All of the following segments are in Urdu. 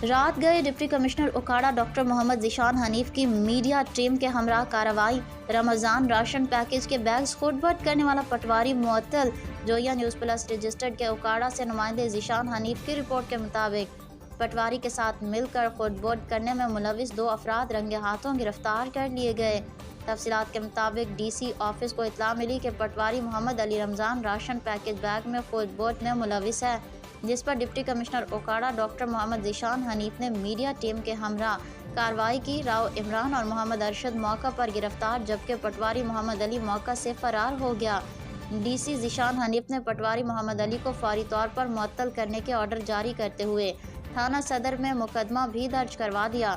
رات گئے deputy commissioner اکاڑہ doctor Muhammad Zeeshan Hanif کی میڈیا ٹیم کے ہمراہ کارروائی۔ رمضان راشن پیکج کے بیگز خود بٹ کرنے والا پٹواری معطل۔ جویا نیوز پلس رجسٹرڈ کے اکاڑہ سے نمائندے ذیشان حنیف کی رپورٹ کے مطابق پٹواری کے ساتھ مل کر خود بٹ کرنے میں ملوث 2 افراد رنگے ہاتھوں گرفتار کر لیے گئے۔ تفصیلات کے مطابق ڈی سی آفس کو اطلاع ملی کہ پٹواری محمد علی رمضان راشن پیکج بیگ میں خود بٹ میں ملوث ہے، جس پر deputy commissioner اکاڑہ doctor Muhammad Zeeshan Hanif نے میڈیا ٹیم کے ہمراہ کارروائی کی۔ راؤ عمران اور محمد ارشد موقع پر گرفتار، جبکہ پٹواری محمد علی موقع سے فرار ہو گیا۔ ڈی سی ذیشان حنیف نے پٹواری محمد علی کو فوری طور پر معطل کرنے کے آرڈر جاری کرتے ہوئے تھانہ صدر میں مقدمہ بھی درج کروا دیا۔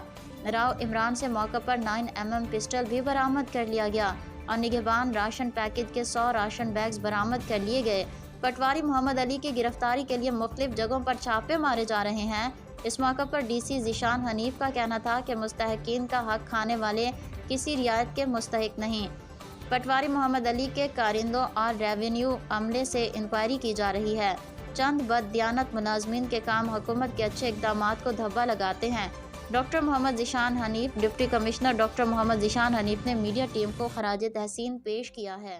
راؤ عمران سے موقع پر 9mm پسٹل بھی برآمد کر لیا گیا اور نگہبان راشن پیکج کے 100 راشن بیگز برآمد کر لیے گئے۔ پٹواری محمد علی کی گرفتاری کے لیے مختلف جگہوں پر چھاپے مارے جا رہے ہیں۔ اس موقع پر ڈی سی ذیشان حنیف کا کہنا تھا کہ مستحقین کا حق کھانے والے کسی رعایت کے مستحق نہیں۔ پٹواری محمد علی کے کارندوں اور ریونیو عملے سے انکوائری کی جا رہی ہے۔ چند بددیانت ملازمین کے کام حکومت کے اچھے اقدامات کو دھبا لگاتے ہیں۔ Doctor Muhammad Zeeshan Hanif. Deputy commissioner doctor Muhammad Zeeshan Hanif نے میڈیا ٹیم کو خراج تحسین پیش کیا ہے۔